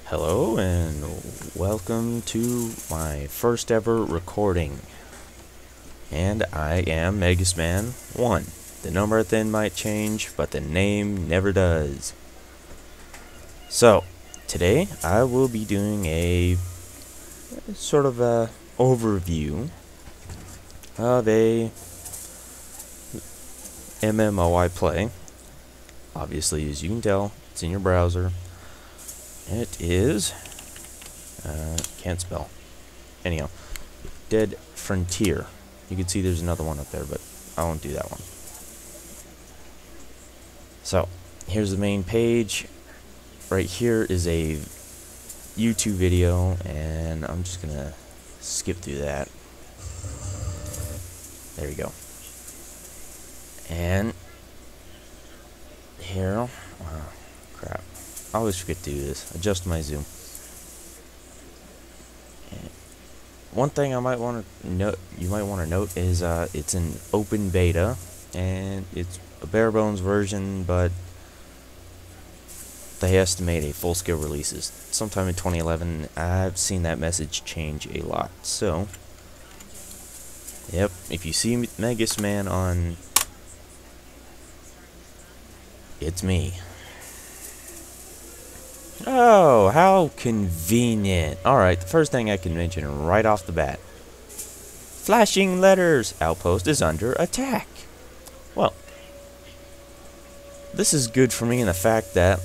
Hello and welcome to my first ever recording. And I am Megasman1. The number at the end might change, but the name never does. So, today I will be doing a sort of a overview of a MMO I play. Obviously, as you can tell, it's in your browser. It is, can't spell. Anyhow, Dead Frontier. You can see there's another one up there, but I won't do that one. So, here's the main page. Right here is a YouTube video, and I'm just gonna skip through that. There you go. And here, crap. I always forget to do this. Adjust my zoom. And one thing I might want to note, is it's an open beta, and it's a bare bones version, but they estimate a full-scale releases sometime in 2011. I've seen that message change a lot. So, yep, if you see Megasman on, it's me. Oh, how convenient. Alright, the first thing I can mention right off the bat. Flashing letters. Outpost is under attack. Well, this is good for me in the fact that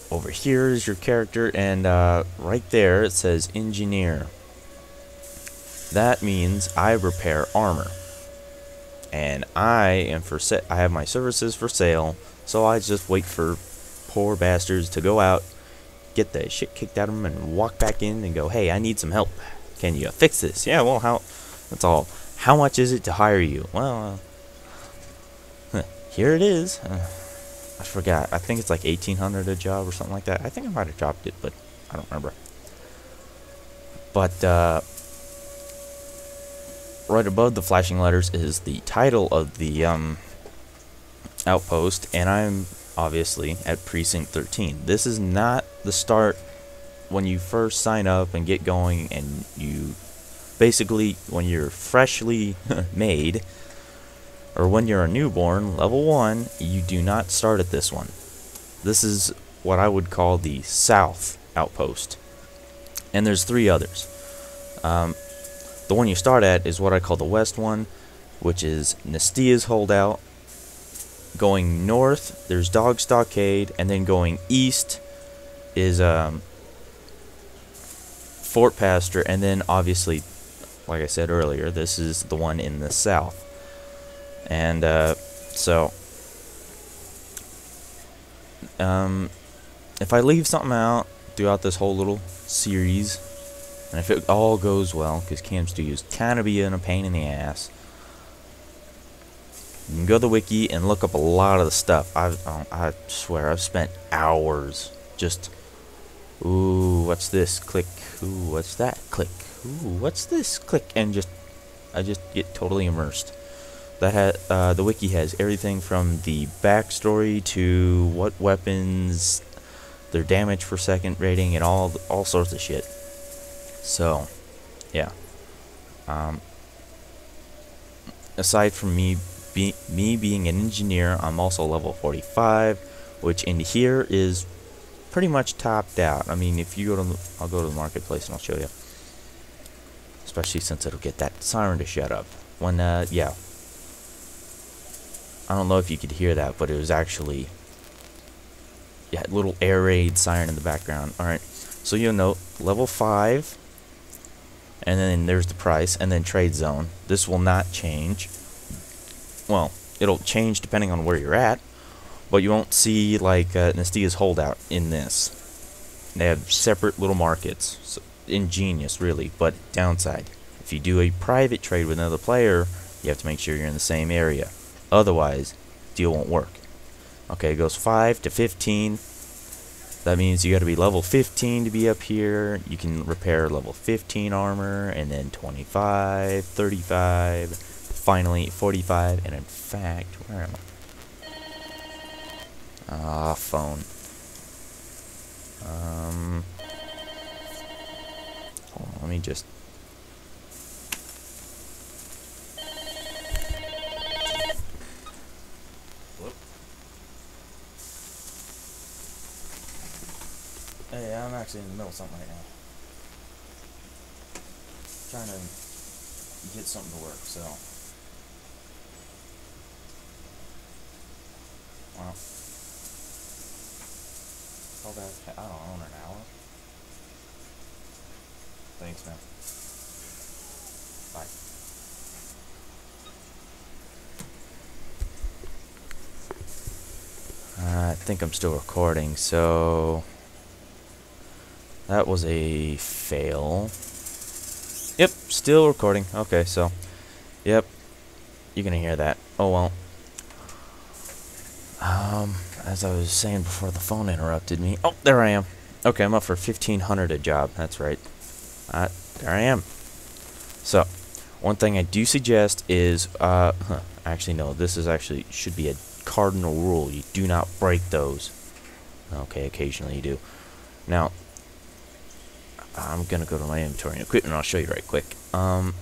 over here is your character, and right there it says engineer. That means I repair armor. And I have my services for sale, so I just wait for poor bastards to go out, get the shit kicked out of them, and walk back in and go, hey, I need some help. Can you fix this? Yeah, well, that's all. How much is it to hire you? Well, here it is. I forgot. I think it's like 1800 a job or something like that. I think I might have dropped it, but I don't remember. But right above the flashing letters is the title of the outpost, and I'm obviously at precinct 13. This is not the start when you first sign up and get going, and you basically, when you're freshly made, or when you're a newborn, level 1, you do not start at this one. This is what I would call the south outpost, and there's 3 others. The one you start at is what I call the west one, which is Nestia's holdout. Going north, there's Dog Stockade, and then going east is Fort Pasture, and then obviously, like I said earlier, this is the one in the south. And so, if I leave something out throughout this whole little series, and if it all goes well, because Cam Studios kind of being a pain in the ass, you can go to the wiki and look up a lot of the stuff. I swear, I've spent hours just, ooh, what's this? Click. Ooh, what's that? Click. Ooh, what's this? Click. And I just get totally immersed. The wiki has everything from the backstory to what weapons, their damage per second rating, and all sorts of shit. So, yeah. Aside from me being an engineer, I'm also level 45, which in here is pretty much topped out. I mean, if you go to I'll go to the marketplace and I'll show you. Especially since it'll get that siren to shut up. When, yeah. I don't know if you could hear that, but it was actually, yeah, little air raid siren in the background. Alright, so you'll note, level 5, and then there's the price, and then trade zone. This will not change. Well, it'll change depending on where you're at, but you won't see like Nestia's holdout in this. They have separate little markets. So, ingenious, really, but downside. If you do a private trade with another player, you have to make sure you're in the same area. Otherwise, deal won't work. Okay, it goes 5 to 15. That means you got to be level 15 to be up here. You can repair level 15 armor, and then 25, 35. Finally 45, and in fact, where am I? Phone. just... Hey, I'm actually in the middle of something right now. Trying to get something to work, so... Well... Call back, I don't know, in an hour? Thanks, man. Bye. I think I'm still recording, so... That was a fail. Yep, still recording. Okay, so... Yep, you're gonna hear that. Oh well. As I was saying before the phone interrupted me. Oh, there I am. Okay, I'm up for 1,500 a job. That's right. There I am. So, one thing I do suggest is, actually no, this is actually, should be a cardinal rule. You do not break those. Okay, occasionally you do. Now, I'm gonna go to my inventory and equipment and I'll show you right quick. Alright,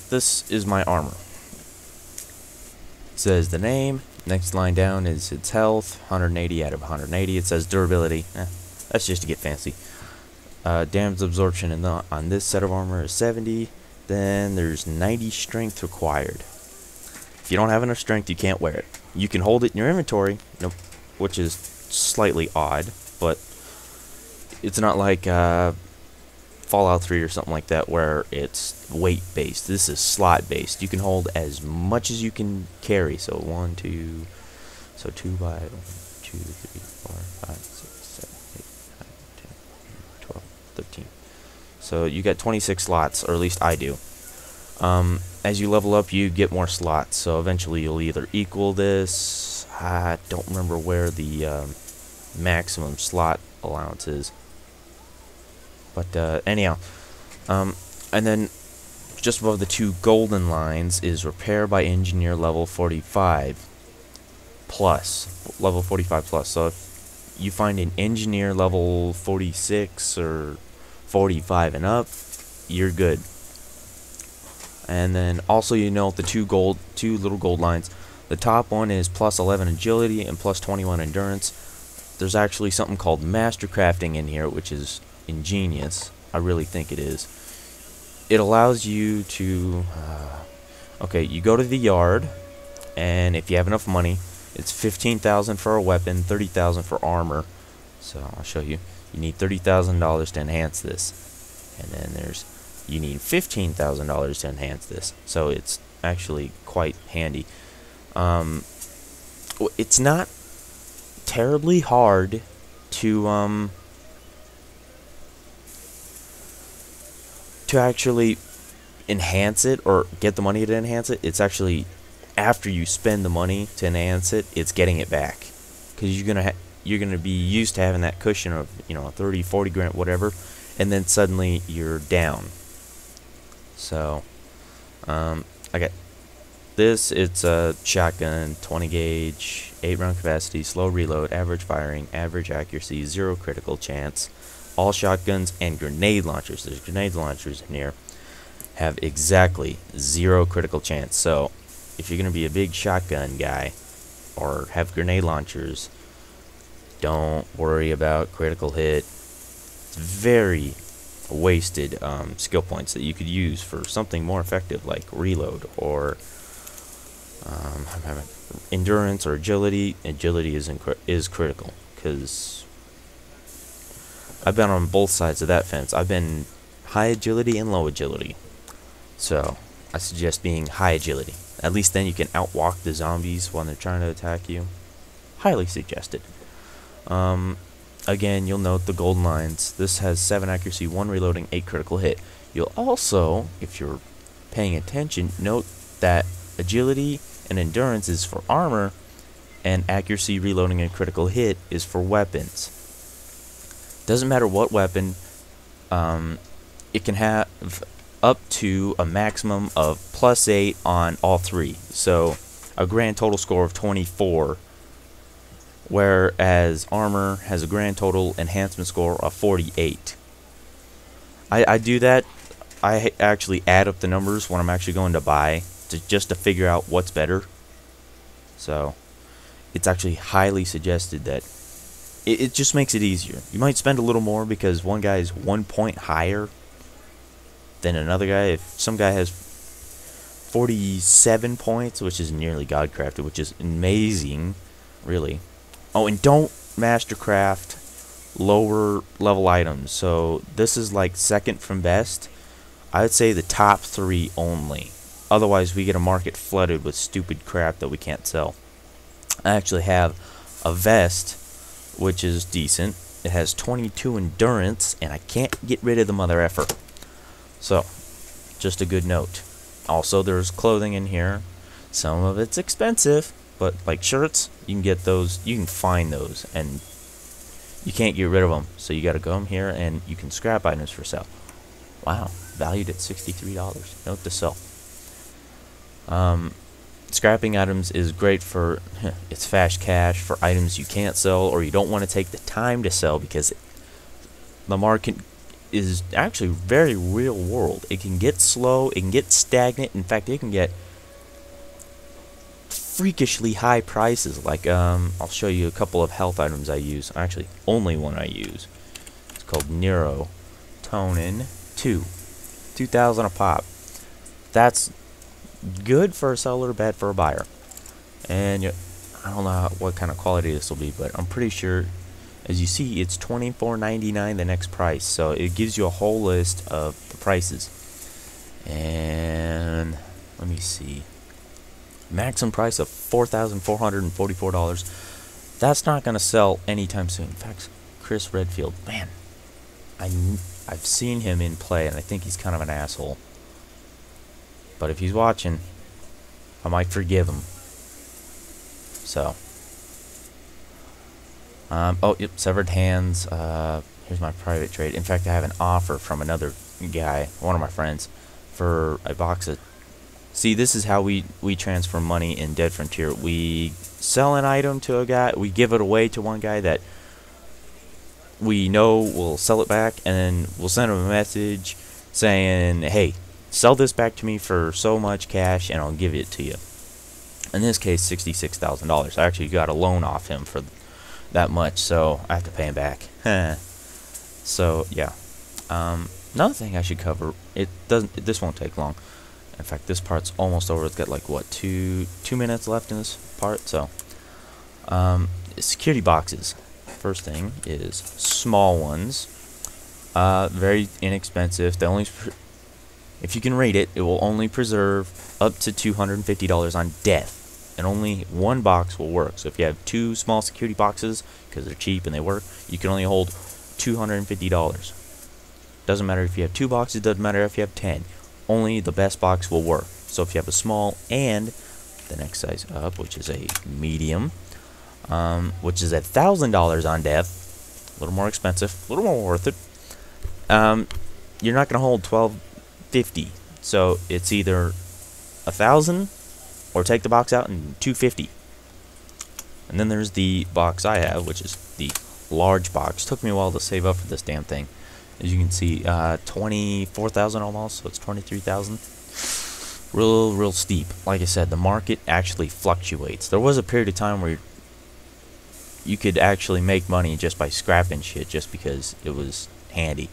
this is my armor. It says the name, next line down is its health, 180 out of 180. It says durability, that's just to get fancy. Damage absorption on this set of armor is 70. Then there's 90 strength required. If you don't have enough strength, you can't wear it. You can hold it in your inventory, which is slightly odd, but it's not like Fallout 3 or something like that where it's weight based. This is slot based. You can hold as much as you can carry. So 2 by 1, 2, 3, 4, 5, 6, 7, 8, 9, 10, 12, 13. So you got 26 slots, or at least I do. As you level up, you get more slots. So eventually you'll either equal this. I don't remember where the maximum slot allowance is. But anyhow, and then just above the 2 golden lines is repair by engineer level 45 plus, level 45 plus. So if you find an engineer level 46 or 45 and up, you're good. And then also, you know, the two little gold lines. The top one is plus 11 agility and plus 21 endurance. There's actually something called master crafting in here, which is ingenious. I really think it is. It allows you to okay, you go to the yard, and if you have enough money, it's 15,000 for a weapon, 30,000 for armor. So I'll show you. You need $30,000 to enhance this, and then you need $15,000 to enhance this. So it's actually quite handy. It's not terribly hard to actually enhance it or get the money to enhance it. It's actually after you spend the money to enhance it, it's getting it back, because you're gonna be used to having that cushion of 30, 40 grand, whatever, and then suddenly you're down. So I got this. It's a shotgun, 20 gauge, 8-round capacity, slow reload, average firing, average accuracy, 0 critical chance. All shotguns and grenade launchers, there's grenade launchers in here, have exactly 0 critical chance. So if you're going to be a big shotgun guy or have grenade launchers, don't worry about critical hit. It's very wasted skill points that you could use for something more effective like reload or endurance or agility. Agility is critical, because I've been on both sides of that fence. I've been high agility and low agility. So I suggest being high agility. At least then you can outwalk the zombies when they're trying to attack you. Highly suggested. Again, you'll note the golden lines. This has 7 accuracy, 1 reloading, 8 critical hit. You'll also, if you're paying attention, note that agility and endurance is for armor, and accuracy, reloading, and critical hit is for weapons. Doesn't matter what weapon, it can have up to a maximum of +8 on all 3. So a grand total score of 24 whereas armor has a grand total enhancement score of 48. I do that. I actually add up the numbers when I'm actually going to buy, just to figure out what's better. So it's actually highly suggested that it just makes it easier. You might spend a little more because one guy is 1 point higher than another guy. If some guy has 47 points, which is nearly godcrafted, which is amazing, really. Oh, and don't mastercraft lower level items. So this is like second from best. I would say the top 3 only. Otherwise, we get a market flooded with stupid crap that we can't sell. I actually have a vest, which is decent. It has 22 endurance, and I can't get rid of the mother effer. So, just a good note. Also, there's clothing in here. Some of it's expensive, but like shirts, you can get those. You can find those, and you can't get rid of them. So you got to go in here, and you can scrap items for sale. Wow, valued at $63. Note to self. Scrapping items is great for it's fast cash for items you can't sell or you don't want to take the time to sell, because the market is actually very real world. It can get slow, it can get stagnant. In fact, it can get freakishly high prices. Like I'll show you a couple of health items I use. Actually, only one I use. It's called Neuro Tonin 2,000 a pop. That's good for a seller, bad for a buyer. And I don't know what kind of quality this will be, but I'm pretty sure, as you see, it's $24.99 the next price. So it gives you a whole list of the prices. And let me see, maximum price of $4,444. That's not going to sell anytime soon. In fact, Chris Redfield, man, I've seen him in play, and I think he's kind of an asshole. But if he's watching, I might forgive him. So, oh, yep, severed hands. Here's my private trade. In fact, I have an offer from another guy, one of my friends, for a box of. See, this is how we transfer money in Dead Frontier. We sell an item to a guy, we give it away to one guy that we know will sell it back, and then we'll send him a message saying, hey, sell this back to me for so much cash and I'll give it to you. In this case, $66,000. I actually got a loan off him for that much, so I have to pay him back. So yeah. Another thing I should cover. This won't take long. In fact, this part's almost over. It's got like what, two minutes left in this part. So security boxes. First thing is small ones. Very inexpensive. They only. If you can rate it, it will only preserve up to $250 on death. And only one box will work. So if you have 2 small security boxes, because they're cheap and they work, you can only hold $250. Doesn't matter if you have 2 boxes, doesn't matter if you have 10. Only the best box will work. So if you have a small and the next size up, which is a medium, which is $1,000 on death, a little more expensive, a little more worth it, you're not going to hold 1250. So it's either 1,000 or take the box out and 250. And then there's the box I have, which is the large box. Took me a while to save up for this damn thing. As you can see, 24,000 almost, so it's 23,000. Real steep. Like I said, the market actually fluctuates. There was a period of time where you could actually make money just by scrapping shit, just because it was handy.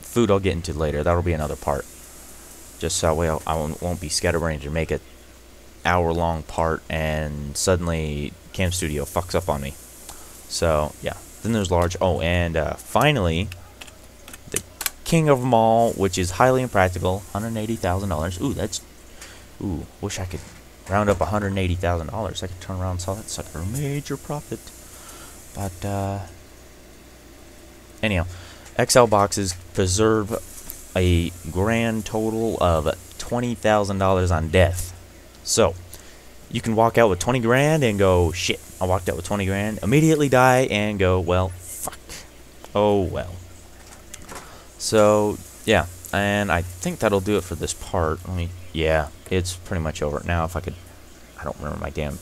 Food I'll get into later. That'll be another part. Just so that way I won't be scatterbrained or make an hour-long part and suddenly Cam Studio fucks up on me. So yeah. Then there's large. Oh, and finally, the king of them all, which is highly impractical, $180,000. Ooh, that's. Ooh, wish I could round up $180,000. I could turn around and sell that sucker a major profit. But anyhow, XL boxes preserve a grand total of $20,000 on death. So you can walk out with 20 grand and go, shit, I walked out with 20 grand, immediately die and go, well, fuck. Oh well. So yeah, and I think that'll do it for this part. Yeah, it's pretty much over now. If I could, I don't remember my damn